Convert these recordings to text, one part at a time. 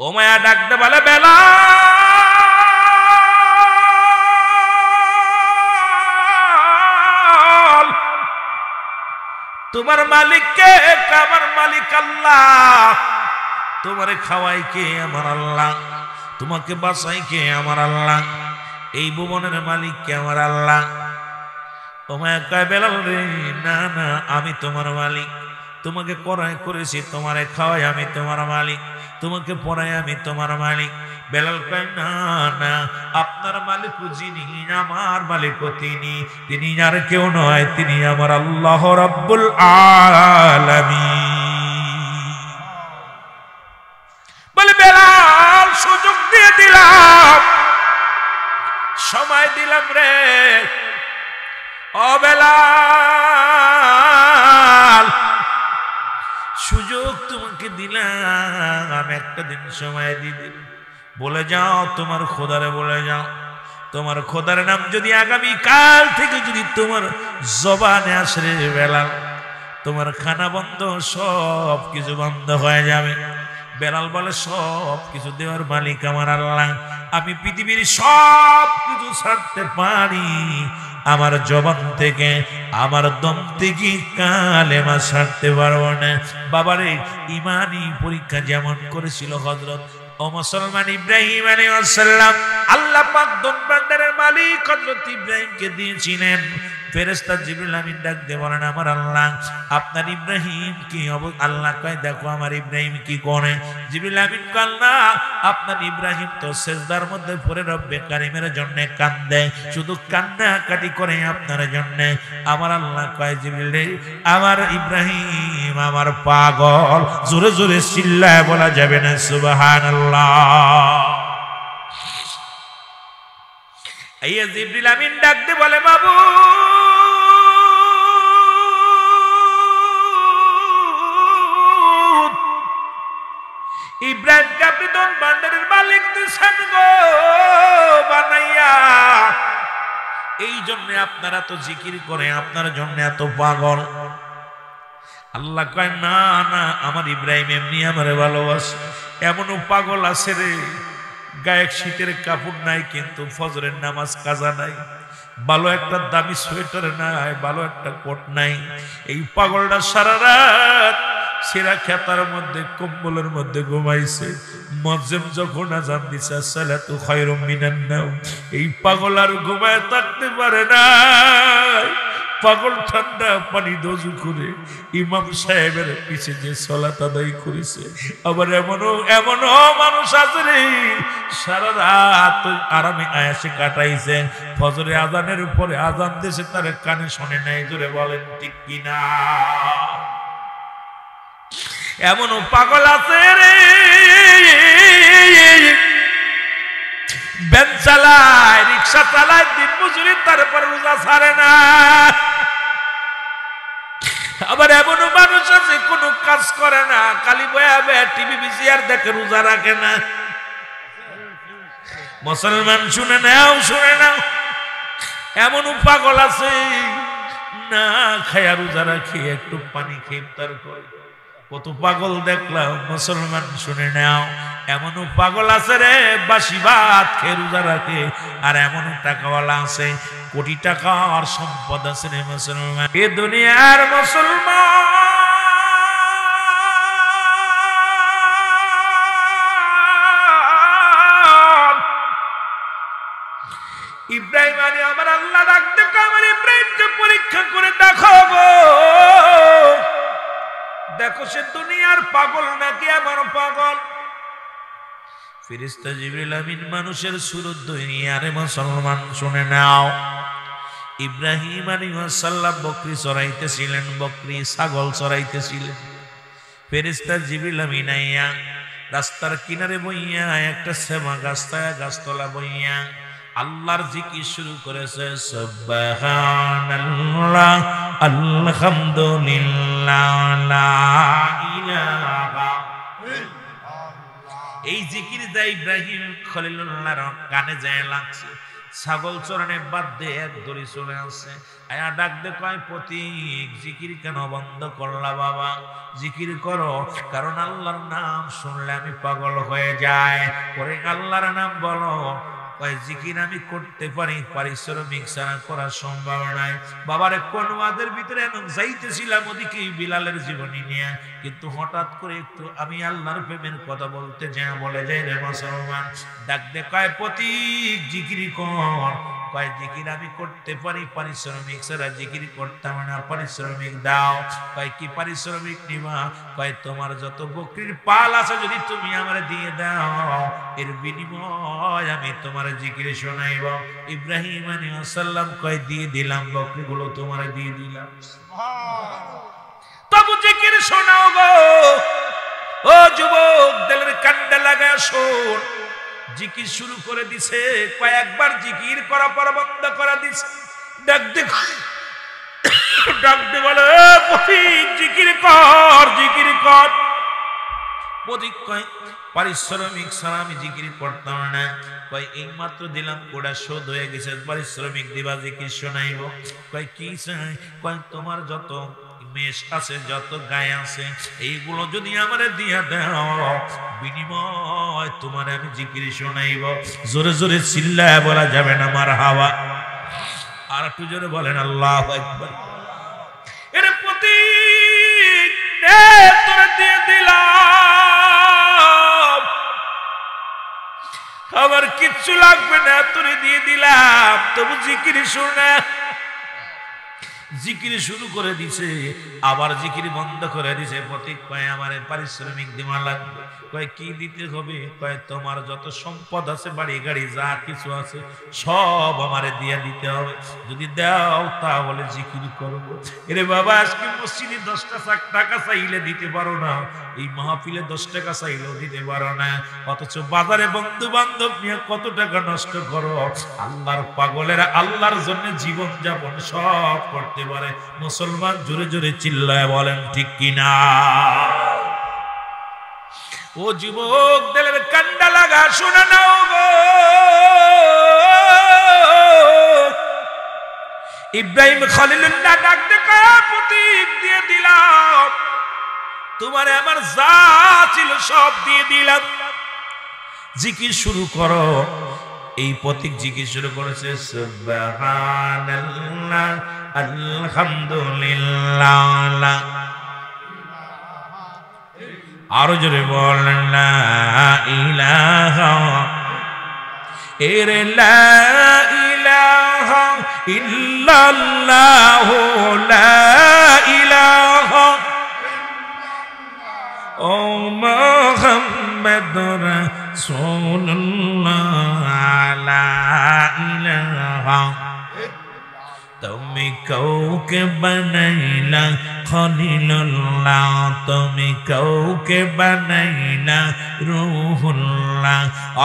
ও মায়া ডাকতে বলে বেলাল, তোমার মালিক কে? আমার মালিক আল্লাহ। তোমারে খাওয়াই কে? আমার আল্লাহ। তোমাকে বাঁচাই কে? আমার আল্লাহ। এই ভুবনের মালিক কে? আমার আল্লাহ। ও মায়া কয় বেলাল রে, না না, আমি তোমার মালিক। তোমাকে করাই করেছি, তোমারে খাওয়াই আমি তোমার মালিক, তোমাকে পড়াই আমি তোমার মালিক। বেলাল কয় না না, আপনার মালিক যিনি, আমার মালিক তিনি, তিনি আর কেউ নয়, তিনি আমার আল্লাহ রাব্বুল আলামিন। বলে বেলাল সুযোগ দিয়ে দিলাম, সময় দিলাম রে। ও বেলাল, সুযোগ তোমাকে দিলাম, একটা দিন সময় দিদি, বলে যাও তোমার খোদারে, বলে যাও তোমার খোদার নাম যদি আগামী কাল থেকে যদি তোমার জবানে আসে রে বেলাল, তোমার খানা বন্ধ, সব কিছু বন্ধ হয়ে যাবে। বেলাল বলে সব কিছু দেওয়ার মালিক আমার আল্লাহ, আমি পৃথিবীর সব কিছু ছাড়তে পারি, আমার জবান থেকে, আমার দম থেকে কালেমা ছাড়তে পারবো না। বাবারে, ইমানি পরীক্ষা যেমন করেছিল হযরত ও মুসলমান ইব্রাহিম আলাইহিস সালাম, আল্লাহ পাক দনবান্দারের মালিক হযরত ইব্রাহিমকে দিয়েছিলেন। ফেরেশতা জিবরিল আমিন ডাক দিয়ে বলেন, আমার আল্লাহ আপনার ইব্রাহিম কি? আল্লাহ কয় দেখো আমার ইব্রাহিম কি করে। জিবরিল আমিন কয় আল্লাহ আপনার ইব্রাহিম তো সিজদার মধ্যে পড়ে রব্বে কারীমের জন্য কান্দে, শুধু কান্নাকাটি করে আপনার জন্য। আমার আল্লাহ কয় জিবরিল আমার ইব্রাহিম আমার পাগল। জোরে জোরে চিল্লায় বলা যাবে না সুবহানাল্লাহ। এই জিবরিল আমিন ডাক দিয়ে বলে, বাবু ইব্রাহিমকে আপনি দন ভান্ডারের মালিক দিয়েছেন গো বানাইয়া, এই জন্য আপনারা তো জিকির করে, আপনার জন্য এত পাগল। আল্লাহ কয় না না, আমার ইব্রাহিম এমনি আমারে ভালোবাসে। এমনও পাগল আছে রে, গায়ে শীতের কাপড় নাই কিন্তু ফজরের নামাজ কাজা নাই, ভালো একটা দামি সোয়েটার নাই, ভালো একটা কোট নাই। এই পাগলটা সারা রাত সেরা খেতার মধ্যে কম্বলের মধ্যে ঘুমাইছে। মুয়াজ্জিন যখন আযান দিছে সালাতু খায়রুম মিনান নাওম, এই পাগল আর ঘুমায় থাকতে পারে না। পাগল ঠান্ডা পানি দজু করে ইমাম সাহেবের পিছে যে সালাত আদায় করেছে। আবার এমনও মানুষ আছে রে, সারা রাত আরামে আয়াসে কাটাইছে, ফজরে আজানের পরে আজান দেশে তার কানে শোনে নাই। জোরে বলেন ঠিক কিনা? এমনও পাগল আছে রে, ভ্যান চালায়, রিক্সা চালায়, দিন মজুরি, তারপর রোজা ছাড়ে না। আবার এমনও মানুষ আছে কোনো কাজ করে না, খালি বয়াবে টিভি বিসিআর দেখে, রোজা রাখে না। মুসলমান শুনে নাও, শুনে নাও, এমনও পাগল আছে না খায়া রোজা রাখে, একটু পানি খেয়ে ইফতার করে। কত পাগল দেখলাম, মুসলমান শুনে নাও। এমনও পাগল আছে রে, বাসি ভাত খেয়ে রোজা রাখে। আর এমনও টাকাওয়ালা আছে, কোটি টাকার সম্পদ আছে রে মুসলমান। এ দুনিয়ার মুসলমান ইব্রাহিম আলী আমার আল্লাহ রাখতে, আমার ইব্রাহিমকে পরীক্ষা করে দেখো গো, দেখো সে দুনিয়ার পাগল নাকি আমার পাগল। ফেরেশতা জিবরিল আমিন মানুষের সুরত ধরিয়া, আরে মুসলমান শুনে নাও, ইব্রাহিম আলাইহিস সালাম বকরি চড়াইতেছিলেন, বকরি ছাগল চড়াইতেছিলেন। ফেরেশতা জিবরিল আমিন আইয়া রাস্তার কিনারে বইয়া, একটা সেমা গাছতলা বইয়া আল্লাহর জিকির শুরু করেছে। সুবহানাল্লাহ, আলহামদুলিল্লাহ, লা ইলাহা। এই জিকির যা ইব্রাহিম খলিলুল্লাহর কানে যায় লাগছে। ছাগল চরণে বাদ দিয়ে এক দড়ি চলে আসছে। আয়া ডাক দে কয় পথিক জিকির কেন বন্ধ করলা বাবা? জিকির করো, কারণ আল্লাহর নাম শুনলে আমি পাগল হয়ে যাই। পরে আল্লাহর নাম বলো। কয় জিকির আমি করতে পারি, পারিশ্রমিক ছাড়া করা সম্ভব নয়। বাবারে কোন ওয়াদের ভিতরে যাইতেছিলাম ওদিকে বিলালের জীবনী নিয়ে, কিন্তু হঠাৎ করে একটু আমি আল্লাহর প্রেমের কথা বলতে যাই, বলে যাই রে মুসলমান। ডাক দে কয় পথিক জিকির কর। কয় জিকির আমি করতে পারি, পারিশ্রমিক ছাড়া জিকির করতাম না, পারিশ্রমিক দাও। কয় কি পারিশ্রমিক নিবা? কয় তোমার যত বকরির পাল আছে যদি তুমি আমারে দিয়ে দাও, এর বিনিময় আমি তোমার জিকির শোনাইব। ইব্রাহিম আলাইহিস সালাম কয় দিয়ে দিলাম, বকরিগুলো তোমারে দিয়ে দিলাম, তবু জিকির শোনাও গো। ও যুবক, দিলের কান্ডা লাগা শোন। জিকির শুরু করে দিছে, কয়েকবার জিকির করা পর বন্ধ করে দিছে। ডাক দে বলে পথিক জিকির কর, জিকির কর। পথিক কয় পারিশ্রমিক ছাড়া আমি জিকির করতাম না। কয় এই মাত্র দিলাম, কোড়া শোধ হয়ে গেছে, পারিশ্রমিক দিবা, জিকির শোনাইব। কয় কি চাই? কয় তোমার যত মেষ আছে, যত গায়ে আছে, এইগুলো যদি আমারে দিয়া দাও, বিনিময় তোমার আমি জিকির শোনাইব। জোরে জোরে চিল্লায় বলা যাবে না মারহাবা? আর একটু জোরে বলেন আল্লাহু আকবার। এরে পথিক নে তোরে দিয়ে দিলাম, আমার কিচ্ছু লাগবে না, তোরে দিয়ে দিলাম, তবু জিকির শোনা। জিকির শুরু করে দিছে, আবার জিকির বন্ধ করে দিছে। পথিক কয় আমারে পারিশ্রমিক দিমা লাগবে। কয় কি দিতে হবে? কয় তোমার যত সম্পদ আছে, বাড়ি গাড়ি যা কিছু আছে, সব আমারে দিয়া দিতে হবে। যদি দাও তাহলে জিকির করবো। এরে বাবা, আজকে মসজিদে 10 টাকা চাইলে দিতে পারো না, এই মাহফিলে 10 টাকা চাইলেও দিতে পারো না, অথচ বাজারে বন্ধু বান্ধব নিয়ে কত টাকা নষ্ট করো। আল্লাহর পাগলেরা আল্লাহর জন্য জীবন যাপন সব করতে পারে। মুসলমান জোরে জোরে চিল্লায় বলেন ঠিক কিনা? ও যুবক, দিলের কান্ডা লাগা শোনা নাও গো। ইব্রাহিম খলিলুল্লাহ ডাক দে কয় পথিক দিয়ে দিলাম, তোমারে আমার যা ছিল সব দিয়ে দিলাম, জিকির শুরু করো। এই পথিক জিকির শুরু করেছে, সুবহানাল্লাহ আলহামদুলিল্লাহ। আরো জোরে বলেন লা ইলাহা লা ইলাহা ইল্লাল্লাহ, লা ইলাহা ও মুহাম্মাদুর রাসূলুল্লাহ, লা ইলাহা। তুমি কাউকে বানাইলা খলিলুল্লাহ, তুমি কাউকে বানাইলা রূহুল্লাহ,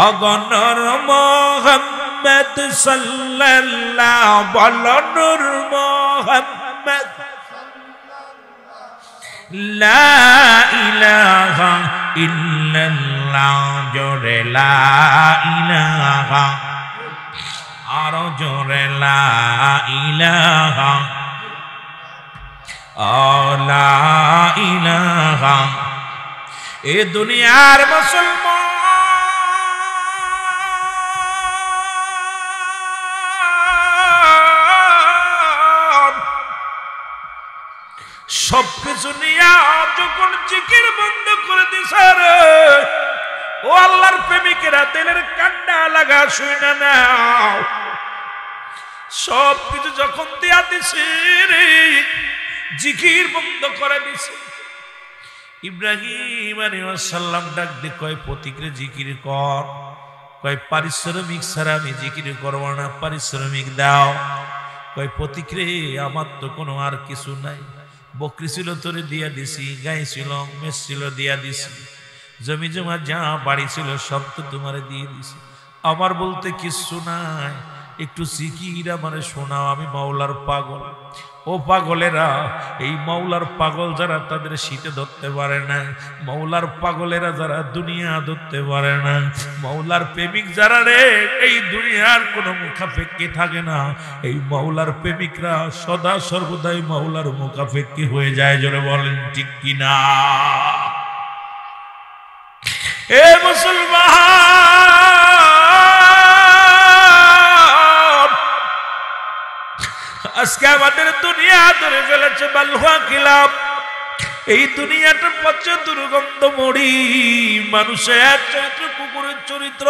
অগণর মুহাম্মদ সাল্লাল্লাহ, বলো নূর মুহাম্মদ। লা ইলাহা ইল্লাল্লাহ, জোরে লা ইলাহা, আরো জোরে লা ইলাহা, লা ইলাহা। এ দুনিয়ার মুসলমান সবকিছু নিয়ে যখন জিকির বন্ধ করে দিছে রে, ও আল্লাহর প্রেমিকেরা, দিলের কান্না লাগা শুনে নাও। সবকিছু যখন দিয়া দিছে রে, জিকির বন্ধ করে দিছে। ইব্রাহিম আলাইহিস সালাম ডাক দিয়ে কয় পথিক রে জিকির কর। কয় পারিশ্রমিক ছাড়া আমি জিকির করব না, পারিশ্রমিক দাও। কয় পথিক রে আমার তো কোনো আর কিছু নাই, বকরি ছিল তোরে দিয়া দিছি, গাই ছিল, মেষ ছিল দিয়া দিছি, জমি জমা যা বাড়ি ছিল সব তো তোমারে দিয়ে দিছি, আমার বলতে কিচ্ছু নাই। একটু সিকিরা মানে শোনাও, আমি মাওলার পাগল। ও পাগলেরা, এই মাওলার পাগল যারা তাদের শীতে ধরতে পারে না, মাওলার পাগলেরা যারা দুনিয়া ধরতে পারে না, মাওলার প্রেমিক যারা রে, এই দুনিয়ার কোনো মুখাপেক্ষী থাকে না, এই মাওলার প্রেমিকরা সদা সর্বদাই মাওলার মুখাপেক্ষী হয়ে যায়। জোরে বলেন ঠিক কিনা? এ মুসলমান, আজকে আমাদের দুনিয়া ধরে ফেলেছে বালুয়া কিলাম। এই দুনিয়াটা পচে দুর্গন্ধ মরি, মানুষের চরিত্র কুকুরের চরিত্র।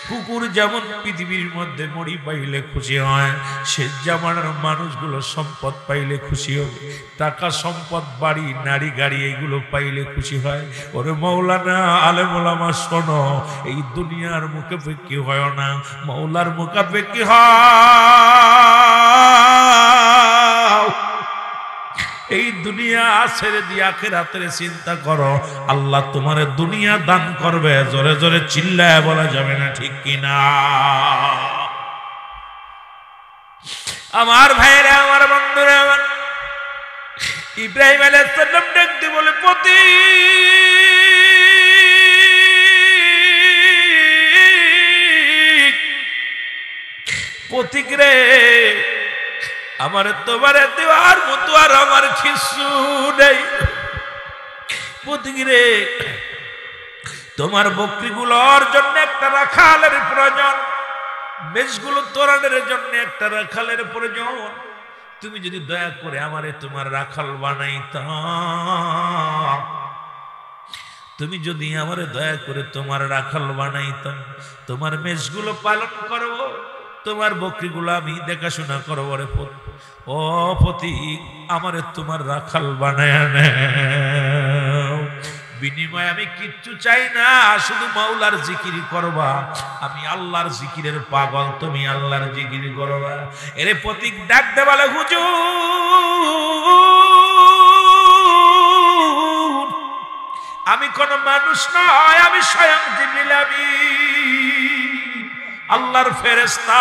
কুকুর যেমন পৃথিবীর মধ্যে মরি পাইলে খুশি হয়, সে জামানার মানুষগুলো সম্পদ পাইলে খুশি হবে, টাকা সম্পদ বাড়ি নারী গাড়ি এইগুলো পাইলে খুশি হয়। ওরে মৌলানা আলেম ওলামা শোনো, এই দুনিয়ার মুখাপেক্ষী হয় না, মৌলার মুখাপেক্ষী হয়। এই দুনিয়া ছেড়ে দিয়ে আখিরাতের চিন্তা করো, আল্লাহ তোমার দুনিয়া দান করবে। জোরে জোরে চিল্লায় বলা যাবে না ঠিক কিনা? আমার ভাইরা, আমার বন্ধুরা, আমার ইব্রাহিম আলাইহিস সালাম দেখতে বলে, পতি পতিক রে, আমার তোমার দেওয়ার মতো আর আমার কিছু নেই। পতিক রে, তোমার বকরিগুলোর জন্য একটা রাখালের প্রয়োজন, মেষগুলো তোরানের জন্য একটা রাখালের প্রয়োজন। তুমি যদি দয়া করে আমারে তোমার রাখাল বানাইতা, তুমি যদি আমারে দয়া করে তোমার রাখাল বানাইতাম, তোমার মেষগুলো পালন করবো, তোমার বকরিগুলো আমি দেখাশোনা করবো। রে ও পথিক, আমারে তোমার রাখাল বানায় নাও। বিনিময়ে আমি কিচ্ছু চাই না, শুধু মাওলার জিকির করবা। আমি আল্লাহর জিকিরের পাগল, তুমি আল্লাহর জিকির করবা। এরে পথিক ডাক দে বলে, হুজুর আমি কোন মানুষ নয়, আমি স্বয়ং জিবরিল আমিন, আল্লাহর ফেরেশতা।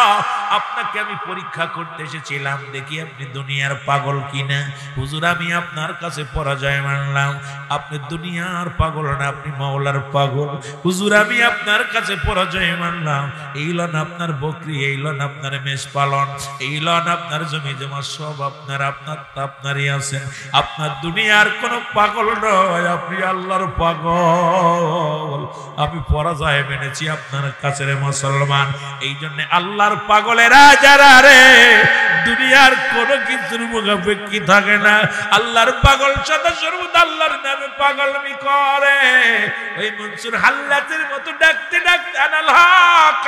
আপনাকে আমি পরীক্ষা করতে এসেছিলাম, দেখি আপনি দুনিয়ার পাগল কিনা। হুজুর আমি আপনার কাছে পরাজয় মানলাম, আপনি দুনিয়ার পাগল না, আপনি মাওলার পাগল। হুজুর আমি আপনার কাছে পরাজয় মানলাম, এই লন আপনার বকরি, এই লন আপনার মেষ পালন, এই লন আপনার জমি জমা, সব আপনার, আপনার আপনারই আছেন। আপনার দুনিয়ার কোনো পাগল নয়, আপনি আল্লাহর পাগল। আমি পরাজয় মেনেছি আপনার কাছে রে মুসলমান। এই জন্য আল্লাহর পাগলেরা যারা রে, দুনিয়ার কোন কিছুর মুখাপেক্ষী থাকে না। আল্লাহর পাগল সদা সর্বদা আল্লাহর নামে পাগলমি করে। ওই মনসুর হাল্লাতের মতো ডাকতে ডাকতে আনাল হক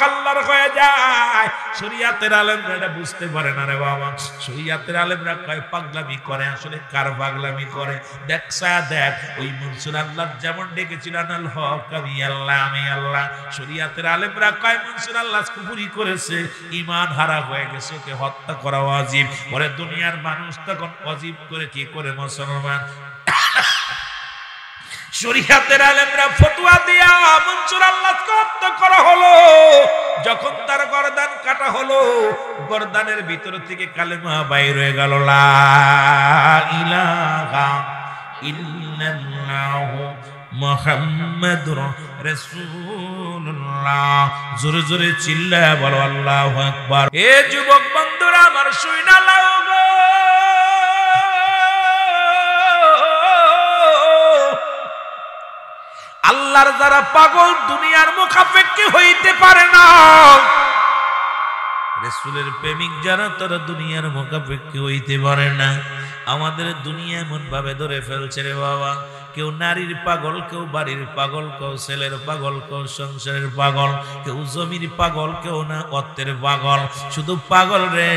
আল্লাহর হয়ে যায়। শরিয়াতের আলেমরা এটা বুঝতে পারে না রে বাবা। শরিয়াতের আলেমরা কয় পাগলামি করে, আসলে কার পাগলামি করে দেখছা দেখ। ওই মনসুর আল্লাহ যেমন ডেকেছিল আনাল হক আমি আল্লাহ, আমি আল্লাহ, শরিয়াতের আলেমরা কয় মনসুর আল্লাহ কুফরি করেছে, ঈমান হারা হয়ে গেছে, ওকে হত্যা করা ওয়াজিব। ওরে দুনিয়ার মানুষ তখন ওয়াজিব করে কি করে মুসলমান? শরিয়াতের আলেমরা ফতোয়া দিয়া মনসুর আল্লাহকে হত্যা করা হলো। যখন তার গর্দান কাটা হলো, গর্দানের ভিতর থেকে কালেমা বাইর হয়ে গেল, লা ইলাহা ইল্লাল্লাহু মুহাম্মাদুর রাসূলুল্লাহ। জোরে জোরে চিল্লায়া বলো আল্লাহু আকবার। এ যুবক বন্ধুরা আমার, শুইনা লাও গো, আল্লাহর যারা পাগল দুনিয়ার মুখাপেক্ষী হইতে পারে না, রাসূলের প্রেমিক যারা তারা দুনিয়ার মুখাপেক্ষী হইতে পারে না। আমাদের দুনিয়া এমন ভাবে ধরে ফেলছে রে বাবা, কেউ নারীর পাগল, কেউ বাড়ির পাগল, কেউ ছেলের পাগল, কেউ সংসারের পাগল, কেউ জমির পাগল, কেউ না অর্থের পাগল। শুধু পাগল রে,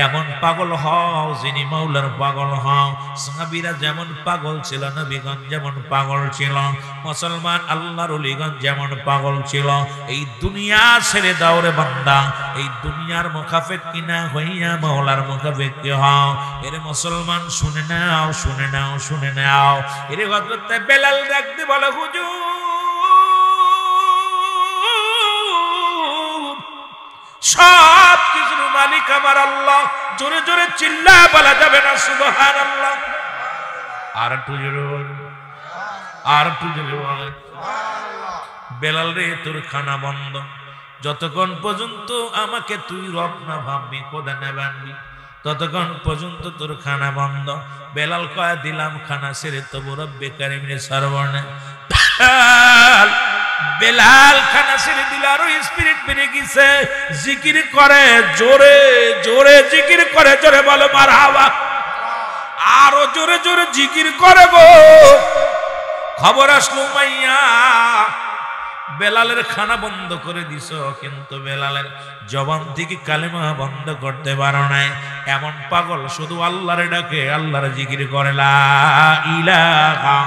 এমন পাগল হও যিনি মাওলার পাগল হও। সাহাবীরা যেমন পাগল ছিল, নবীগণ যেমন পাগল ছিল, মুসলমান আল্লাহর ওলিগণ যেমন পাগল ছিল। এই দুনিয়া ছেড়ে দাও রে বান্দা, এই দুনিয়ার মুখাপেক্ষী না হইয়া মাওলার মুখাপেক্ষী হও। এরে মুসলমান শুনে নাও, শুনে নাও, শুনে নাও। এরে হযরত বেলাল ডাকতে বলে, হুজুর সব কিছুর মালিক আমার আল্লাহ। জোরে জোরে চিল্লায় বলা যাবে না সুবহানাল্লাহ? আর একটু জোরে বলেন, আর একটু জোরে বলেন। বেলাল রে, তোর খানা বন্ধ যতক্ষণ পর্যন্ত আমাকে তুই রব না ভাববি, খোদা না ভাববি, ততক্ষণ পর্যন্ত তোর খানা বন্ধ। বেলাল কয়া দিলাম খানা ছেড়ে, তবু রব্বে কারিমের সরবর্ণে বেলাল খানা ছেড়ে দিল। আরো স্পিরিট বেড়ে গেছে, জিকির করে জোরে জোরে, জিকির করে জোরে বলো মারহাবা। আরো জোরে জোরে জিকির করে গো। খবর আসলো মাইয়া বেলালের খানা বন্ধ করে দিছ, কিন্তু বেলালের জবান থেকে কালেমা বন্ধ করতে পারো নাই। এমন পাগল শুধু আল্লাহরে ডাকে, আল্লাহর জিকির করে লা ইলাহা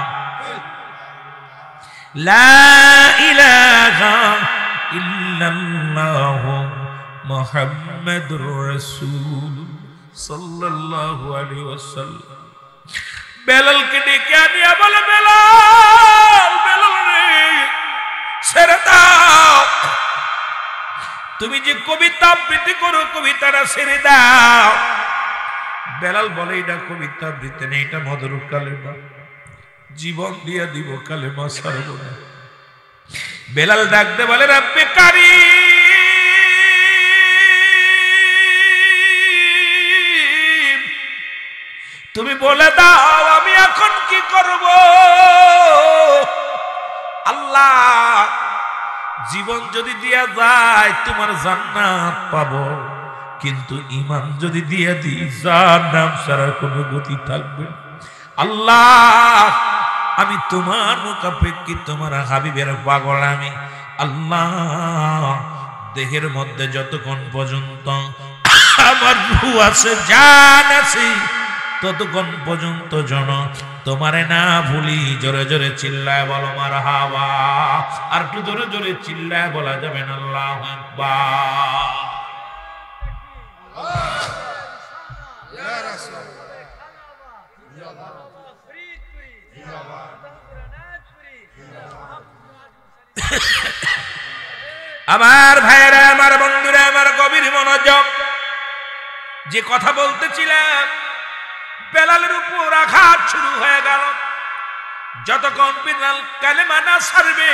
ইল্লাল্লাহু মুহাম্মাদুর রাসূল সাল্লাল্লাহু আলাইহি ওয়াসাল্লাম। বেলালকে ডেকে আনিয়া বলে, বেলাল, বেলাল রে, ছেড়ে দাও। তুমি যে কবিতা আবৃত্তি করো, কবিতাটা ছেড়ে দাও। বেলাল বলে, এটা কবিতা আবৃত্তি নেই, এটা মধুর কালেমা, জীবন দিয়া দিব কালেমা ছাড়ব না। বেলাল ডাকতে বলে, রব্বে কারীম, তুমি বলে দাও আমি এখন কি করব। আল্লাহ, জীবন যদি দিয়া যায় তোমার জান্নাত পাবো, কিন্তু ঈমান যদি দিয়া দিই জাহান্নাম ছাড়া কোনো গতি থাকবে না। আল্লাহ, আমি তোমার মুখাপেক্ষী, তোমার হাবিবের পাগল আমি। আল্লাহ, দেহের মধ্যে যতক্ষণ পর্যন্ত আমার রূহ আছে, জান আছে, ততক্ষণ পর্যন্ত জন তোমারে না ভুলি। জোরে জোরে চিল্লায় বলো মারহাবা। আর একটু জোরে জোরে চিল্লায় বলা যাবে না আল্লাহু আকবার। আমার ভাইয়েরা, আমার বন্ধুরা, আমার গভীর মনোযোগ। যে কথা বলতেছিলাম, বেলালের উপর আঘাত শুরু হয়ে গেল। যতক্ষণ বেলাল কালেমা না ছাড়বে,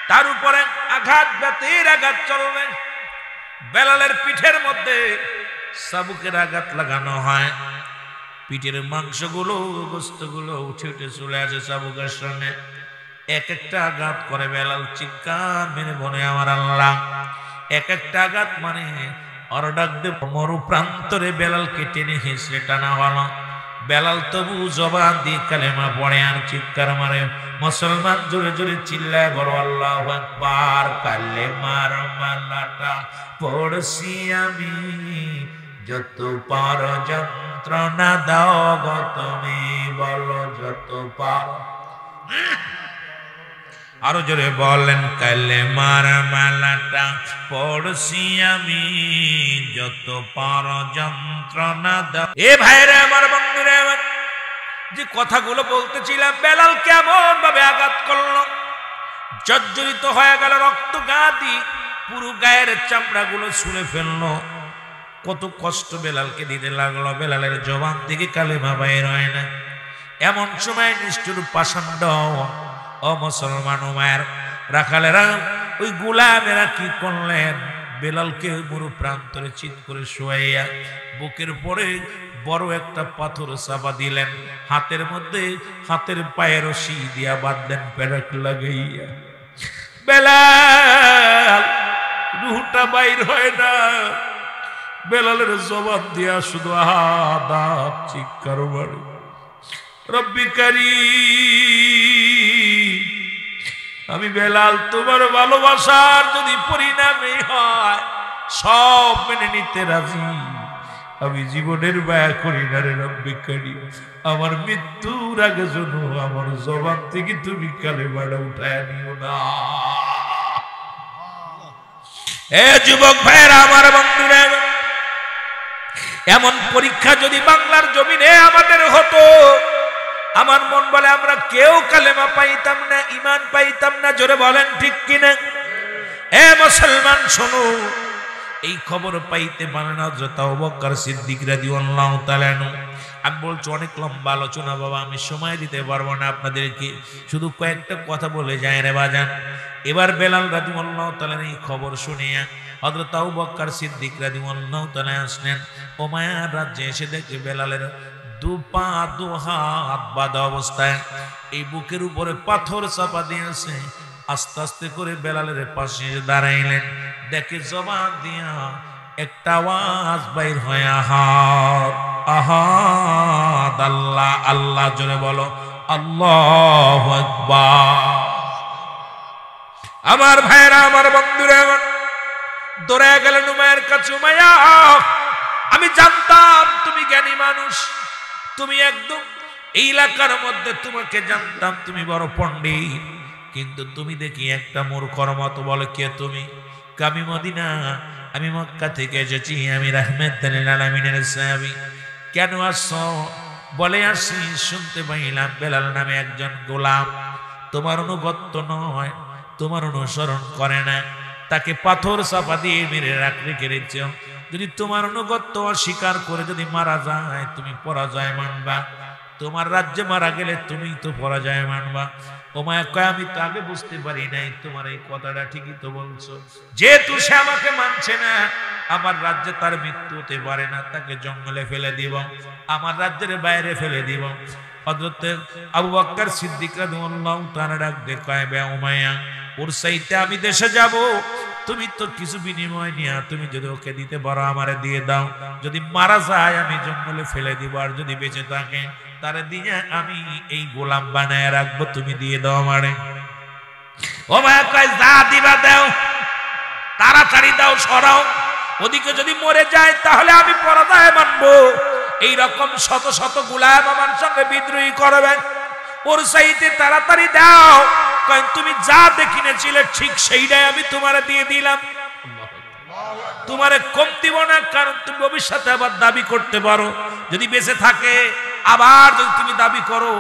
তার উপরে আঘাত, বেতের আঘাত চলবে। বেলালের পিঠের মধ্যে চাবুকের আঘাত লাগানো হয়। পিঠের মাংসগুলো, গোস্তগুলো উঠে উঠে চলে আসে চাবুকের সঙ্গে। এক একটা আঘাত করে বেলাল চিৎকার মেরে বলে, আমার আল্লাহ। এক একটা আঘাত মানে মরু প্রান্তরে বেলালকে টেনে হেসড়ে টানা হলো। বেলাল তবু জবান দিয়ে কালেমা পড়ে আর চিৎকার মারে। মুসলমান জোরে জোরে চিল্লায় বড় আল্লাহু আকবার। কালেমার মালাটা পড়ছি আমি, যত পার যন্ত্রণা দাও গো তুমি, বলো যত পার। আরো জোরে বলেন, কালেমার মালাটা পড়ছি আমি, যত পার যন্ত্রণা দাও। এ ভাইরা, আমার বন্ধুরা, যে কথাগুলো বলতেছিলাম, বেলাল কেমন ভাবে আঘাত করলো, জর্জরিত হয়ে গেল, রক্ত গাদি পুরো গায়ের চামড়াগুলো ছুঁড়ে ফেললো। কত কষ্ট বেলালকে দিতে লাগলো। বেলালের জবান থেকে কালেমা বাইর হয় না। এমন সময় নিষ্ঠুর পাষণ্ড ও মুসলমান উমায়ের রাখালেরা, ওই গোলামেরা কি করলেন, বেলালকে মরু প্রান্তরে চিৎ করে শোয়াইয়া বুকের পরে বড় একটা পাথর চাপা দিলেন। হাতের মধ্যে হাতের পায়ে রশি দিয়া বাঁধলেন পেরেক লাগাইয়া। বেলাল রুহটা বাইর হয় না। বেলালের জবান দিয়া শুধু আহাদাত চিৎকার মারে, রব্বি কারীম, আমি বেলাল তোমার ভালোবাসার যদি পরিণামই হয়, সব মেনে নিতে রাজি। আমি জীবনের ব্যয় করি না রে রব্বি কারীম। আমার মৃত্যুর আগে যেন আমার জবান থেকে তুমি কালেমাটা উঠায় নিও না। এ যুবক ভাইরা, আমার বন্ধুরা, এমন পরীক্ষা যদি বাংলার জমিনে আমাদের হতো, আমার মন বলে আমরা কেউ কালেমা পাইতাম না, ঈমান পাইতাম না। জোরে বলেন ঠিক কিনা? এ মুসলমান শোনো, এই খবর পাইতে পারেন হযরত আবু বকর সিদ্দিক রাদিয়াল্লাহু তাআলা আনহু। আমি বলছি অনেক লম্বা আলোচনা বাবা, আমি সময় দিতে পারবো না আপনাদেরকে, শুধু কয়েকটা কথা বলে যায় রে বাজান। এবার বেলাল রাদিয়াল্লাহু তাআলা এই খবর শুনিয়া হযরত আবু বকর সিদ্দিক রাদিয়াল্লাহু তাআলা আসলেন। উমাইয়ার রাজ্যে এসে দেখে বেলালের দু পা দু হাত বাঁধা অবস্থায়, এই বুকের উপরে পাথর চাপা দিয়েছে। আস্তে আস্তে করে বেলালের পাশে দাঁড়াইলেন, দেখে জবান দিয়া একটা আওয়াজ বাইর হয়, আহাদ আহাদ, আল্লাহ আল্লাহ, জোরে বলো আল্লাহু আকবার। আমার ভাইরা, আমার বন্ধুরা, দৌড়ে গেলেন উমাইয়ার কাছে। উমাইয়া, আমি জানতাম তুমি জ্ঞানী মানুষ, তুমি একদম এই এলাকার মধ্যে তোমাকে জানতাম তুমি বড় পণ্ডিত, কিন্তু তুমি দেখি একটা মূর্খর মতো। বলে কে তুমি? আমি মদিনা, আমি মক্কা থেকে এসেছি, আমি রাহমাতুল লিল আলামিনের সাহাবী। কেন আসছো? বলে আসি শুনতে পাইলাম বেলাল নামে একজন গোলাম তোমার অনুগত নয়, তোমার অনুসরণ করে না, তাকে পাথর চাপা দিয়ে মেরে রেখে রেখেছ। যদি তোমার অনুগত অস্বীকার করে যদি মারা যায়, তুমি পরাজয় মানবা, তোমার রাজ্যে মারা গেলে তুমি তো পরাজয় মানবা। উমাইয়া কয়, আমি তো আগে বুঝতে পারি নাই, তোমার এই কথাটা ঠিকই তো বলছো। যেহেতু সে আমাকে মানছে না, আমার রাজ্যে তার মৃত্যু হতে পারে না, তাকে জঙ্গলে ফেলে দিব, আমার রাজ্যের বাইরে ফেলে দিব। হযরত আবু বকর সিদ্দিক রাদিয়াল্লাহু তাআলা ডাক দিয়ে কয়, বে উমাইয়া, ওর চাইতে আমি দেশে যাব, তুমি তো কিছু বিনিময় নিয়া তুমি যদি ওকে দিতে পারো আমারে দিয়ে দাও, যদি মারা যায় আমি জঙ্গলে ফেলে দিব, আর যদি বেঁচে থাকে তারে দিয়ে আমি এই গোলাম বানায় রাখবো, তুমি দিয়ে দাও আমারে। ও ভাই কয়, যা দিবা দাও, তাড়াতাড়ি দাও, সরাও, ওদিকে যদি মরে যায় তাহলে আমি পরাজয় মানবো। এইরকম শত শত গোলাম আমার সঙ্গে বিদ্রোহী করবেন, ওর চাইতে তাড়াতাড়ি দাও। কয়, তুমি যা দেখিনেছিলে ঠিক সেইটাই আমি তোমারে দিয়ে দিলাম, তোমারে কম দিব না, কারণ তুমি ভবিষ্যতে আবার দাবি করতে পারো, যদি বেঁচে থাকে আবার যদি তুমি দাবি করো,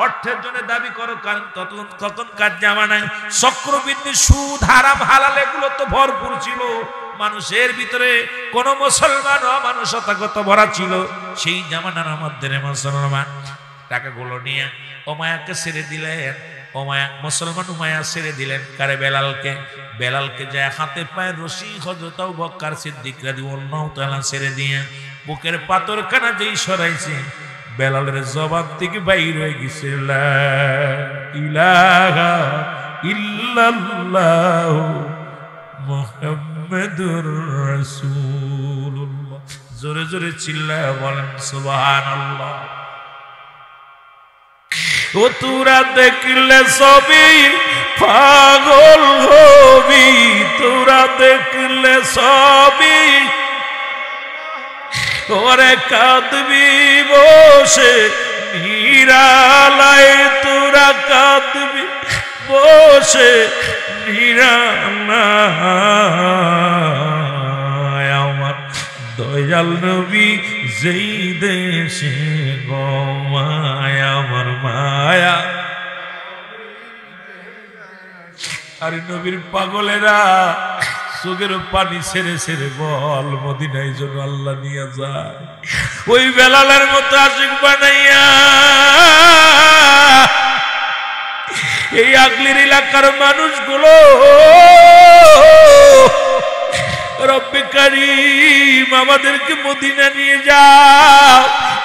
অর্থের জন্য দাবি করো, কারণ তখনকার জামানায় চক্রবৃদ্ধি, সুদ, হারাম, হালাল এগুলো তো ভরপুর ছিল, মানুষের ভিতরে কোন মুসলমান অমানুষতাগত ভরা ছিল। সেই জামানার মধ্যে মুসলমান টাকাগুলো নিয়ে উমাইয়াকে ছেড়ে দিলেন। মুসলমান উমাইয়া ছেড়ে দিলেন কারে? বেলালকে। বেলালকে যায় হাতে পায়ে রশি হযরত আবু বকর সিদ্দিক রাদিয়াল্লাহু তাআলা ছেড়ে দিয়ে বুকের পাথরখানা যেই সরাইছে, বেলালের জবান থেকে বাইর হয়ে গেছে, লা ইলাহা ইল্লাল্লাহু মুহাম্মাদুর রাসূলুল্লাহ। জোরে জোরে চিল্লায়া বলেন সুবহানাল্লাহ। ও তোরা দেখলে সবই পাগল হবি, তোরা দেখলে সবই ওরে কাঁদবি বসে নিরালায়, তোরা কাঁদবি বসে নিরালায়। আমার দয়াল নবী যেই দেশে গো মায়া, আমার মায়া। আরে নবীর পাগলেরা চোখের পানি ছেড়ে ছেড়ে বল, মদিনায় যেন আল্লাহ নিয়ে যায়, ওই বেলালের মতো আশিক বানাইয়া এই আগলির এলাকার মানুষগুলো রব্বে কারীম আমাদেরকে মদিনা নিয়ে যাও,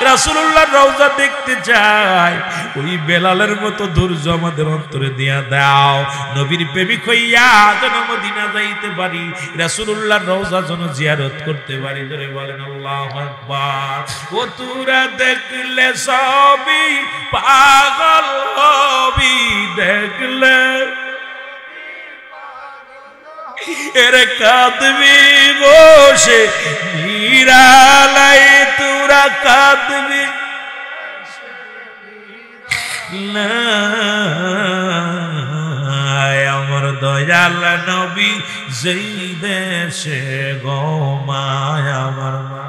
রাসূলুল্লাহর রওজা দেখতে চাই, ওই বেলালের মতো ধৈর্য আমাদের অন্তরে দিয়া দাও, নবীর প্রেমিক হইয়া যেন মদিনা যাইতে পারি, রাসূলুল্লাহর রওজা যেন জিয়ারত করতে পারি। ধরে বলেন আল্লাহু আকবার। ও তোরা দেখলে সবই পাগল হবি, দেখলে এরে কাঁদবি বসে নিরালায়, তোরা কাঁদবি না। আমার দয়াল নবী যেই দেশে গো মায়া, আমার মা।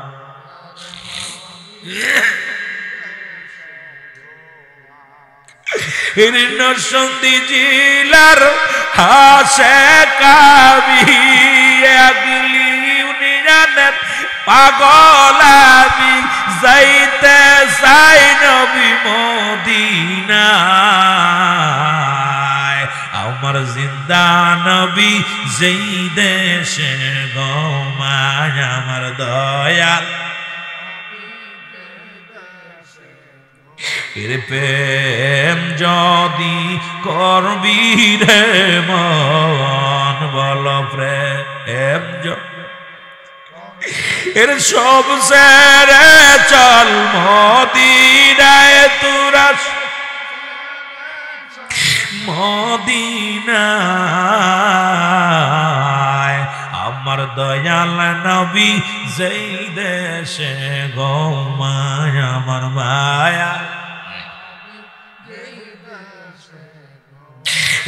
নরসিংদী জেলার হাসে কাবি আগলি প্রেমের পাগল আমি যাইতে চাই নবী মদিনায় আমার জিন্দা নবী যেই দেশে গোমায় আমার দয়াল এর প্রেম যদি করবি রে মন বল প্রেম এর সব সেরে চল মদিনায় তোরা মদিনায় আমার দয়াল নবী যেই দেশে গোমায় আমার মায়া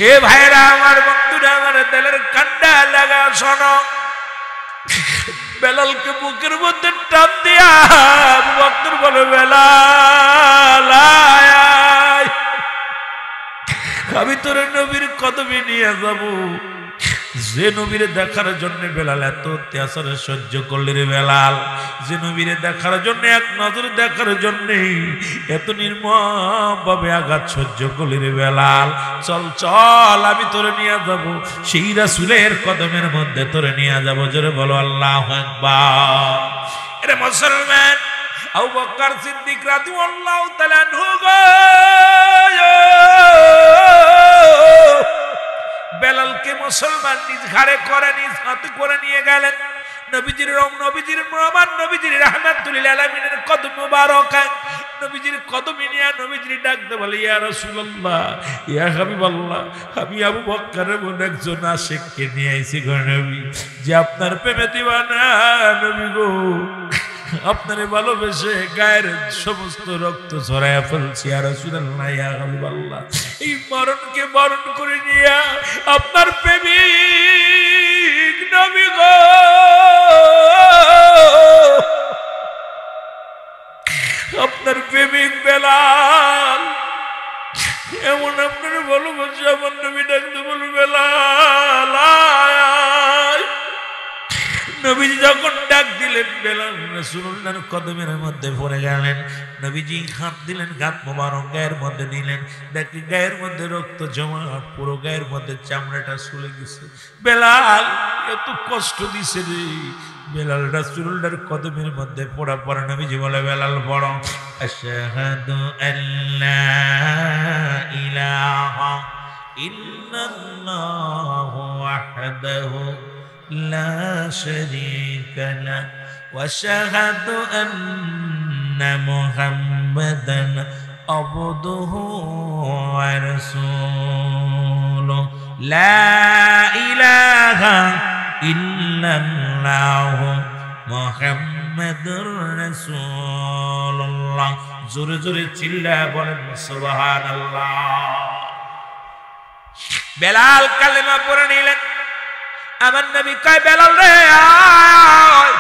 এ ভাইরা আমার বন্ধুরা আমার দিলের কান্ডা লাগা শোনো বেলালকে বুকের মধ্যে টান দিয়া আবু বকর বলে বেলাল আমি তোর নবীর কদমে নিয়ে যাব যে নবীরে দেখার জন্য বেলাল এত অত্যাচার সহ্য করলি রে বেলাল যে নবীরে দেখার জন্য এক নজর দেখার জন্য এত নির্মম ভাবে আঘাত সহ্য করলি রে বেলাল চল চল আমি তোরে নিয়ে যাব সেই রাসূলের কদমের মধ্যে তোরে নিয়ে যাব জোরে বলো আল্লাহু আকবার এরে মুসলমান আবু বকর সিদ্দিক রাদিয়াল্লাহু তাআলা আনহু বেলালকে মুসলমান নিজ ঘাড়ে করে নিজ হাতে করে নিয়ে গেলেন নবীজির রহমান নবীজির রাহমাতুল লিল আলামিনের কদম মুবারক নবীজির কদমে নিয়ে নবীজি ডাকতে বলে ইয়া রাসূলুল্লাহ ইয়া হাবিবাল্লাহ আমি আবু বকরের মন একজন আশিককে নিয়ে আইছি গো নবী যে আপনার প্রেমে দিওয়ানা নবী গো আপনারে ভালোবেসে গায়ের সমস্ত রক্ত ঝরায়া ফেলছি ইয়া রাসূলুল্লাহ ইয়া হাবিবাল্লাহ এই মরণকে বরণ করে নিয়া আপনার প্রেমিক নবী গো আপনার প্রেমিক বেলাল এমন আপনার ভালোবাসে আমার নবী ডাকতে বলবে বেলাল নবীজি যখন ডাক দিলেন বেলাল রাসূলুল্লাহর কদমের মধ্যে পড়ে গেলেন নবীজি হাত দিলেন গাত মোবারক গায়ের মধ্যে দিলেন দেখি গায়ের মধ্যে রক্ত জমা পুরো গায়ের মধ্যে চামড়াটা চলে গেছে বেলাল এত কষ্ট দিছে রে বেলাল রাসূলুল্লাহর কদমের মধ্যে পড়া পড়া নবীজি বলে বেলাল বড় আশহাদু আল্লা ইলাহা ইল্লাল্লাহু ওয়াহদাহু لا شريك له واشهد ان محمدا عبده ورسوله لا اله الا الله محمد رسول الله জোরে জোরে চিল্লা বলেন সুবহানাল্লাহ বেলাল কালেমা পড়ে নিলেন আমার নবী কয় বেলাল রে আয়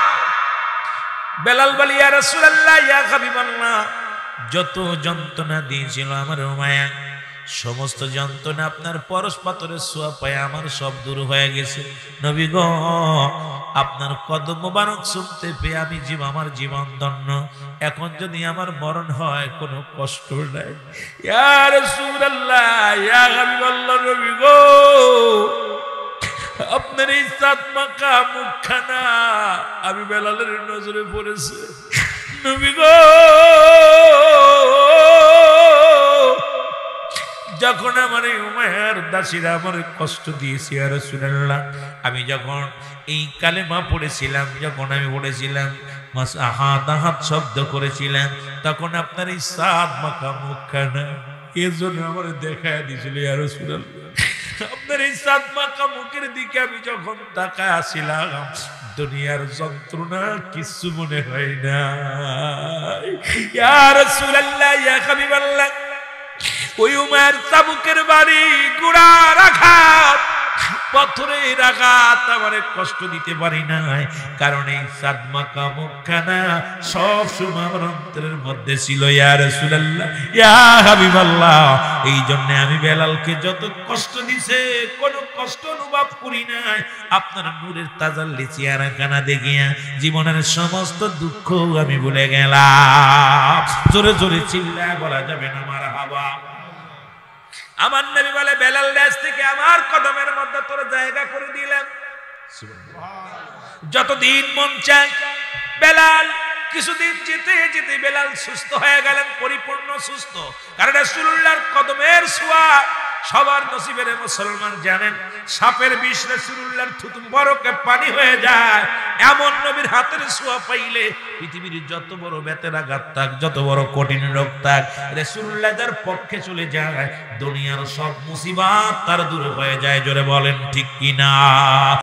বেলাল বলি ইয়া রাসূলুল্লাহ ইয়া হাবিবাল্লাহ যত যন্ত্রণা দিয়েছিল আমার মায়া সমস্ত যন্ত্রণা আপনার পরশ পাথরের ছোঁয়া পায় আমার সব দূর হয়ে গেছে নবী গো আপনার কদম মোবারক শুনতে পেয়ে আমি আমার জীবন ধন্য এখন যদি আমার মরণ হয় কোনো কষ্ট নাই ইয়া রাসূলুল্লাহ ইয়া হাবিবাল্লাহ নবী গো আপনার এই সাত মাকা মুখখানা আমি বেলালের নজরে পড়েছে নবী গো যখন আমার এই উমাইয়ার দাসীরা আমার কষ্ট দিয়েছে ইয়া রাসূলুল্লাহ আমি যখন এই কালেমা পড়েছিলাম যখন আমি পড়েছিলাম আহাত আহাত শব্দ করেছিলাম তখন আপনার এই সাত মাকা মুখখানা এজন্য আমার দেখায় দিয়েছিল ইয়া রাসূলুল্লাহ আপনার এই সাত মাকা মুখের দিকে আমি যখন তাকায় আসিলাম দুনিয়ার যন্ত্রণা কিছু মনে হয় না ইয়া রাসূলুল্লাহ ইয়া হাবিবাল্লাহ ওই উমার তাবুকের বাড়ি গুড়া রাখা পাথরের আঘাত আমারে কষ্ট দিতে পারি নাই, কারণ এই সাদমাকা মুখখানা সব সময় আমার অন্তরের মধ্যে ছিল। ইয়া রাসূলুল্লাহ, ইয়া হাবিবাল্লাহ, এই জন্য আমি বেলালকে যত কষ্ট দিছে কোনো কষ্ট অনুভব করি নাই। আপনার নূরের তাজাল্লি চেহারাখানা দেখিয়া জীবনের সমস্ত দুঃখ আমি ভুলে গেলাম। জোরে জোরে চিল্লায় বলা যাবে না মারহাবা। আমার নবী বলে, বেলাল দেশ থেকে আমার কদমের মধ্যে তোর জায়গা করে দিলাম। যতদিন মন চায় বেলাল, কিছুদিন যেতে যেতে বেলাল সুস্থ হয়ে গেলেন, পরিপূর্ণ সুস্থ। কারণ রাসূলুল্লাহর কদমের ছোঁয়া সবার নসিবের। মুসলমান জানেন, সাপের বিষ রাসূলুল্লাহর থুতু বরকে পানি হয়ে যায়। এমন নবীর হাতের ছোঁয়া পাইলে পৃথিবীর যত বড় বেতের আঘাত থাক, যত বড় কঠিন রোগ থাক, রাসূলুল্লাহ যার পক্ষে চলে যায়, দুনিয়ার সব মুসিবত তার দূর হয়ে যায়। জোরে বলেন ঠিক কিনা?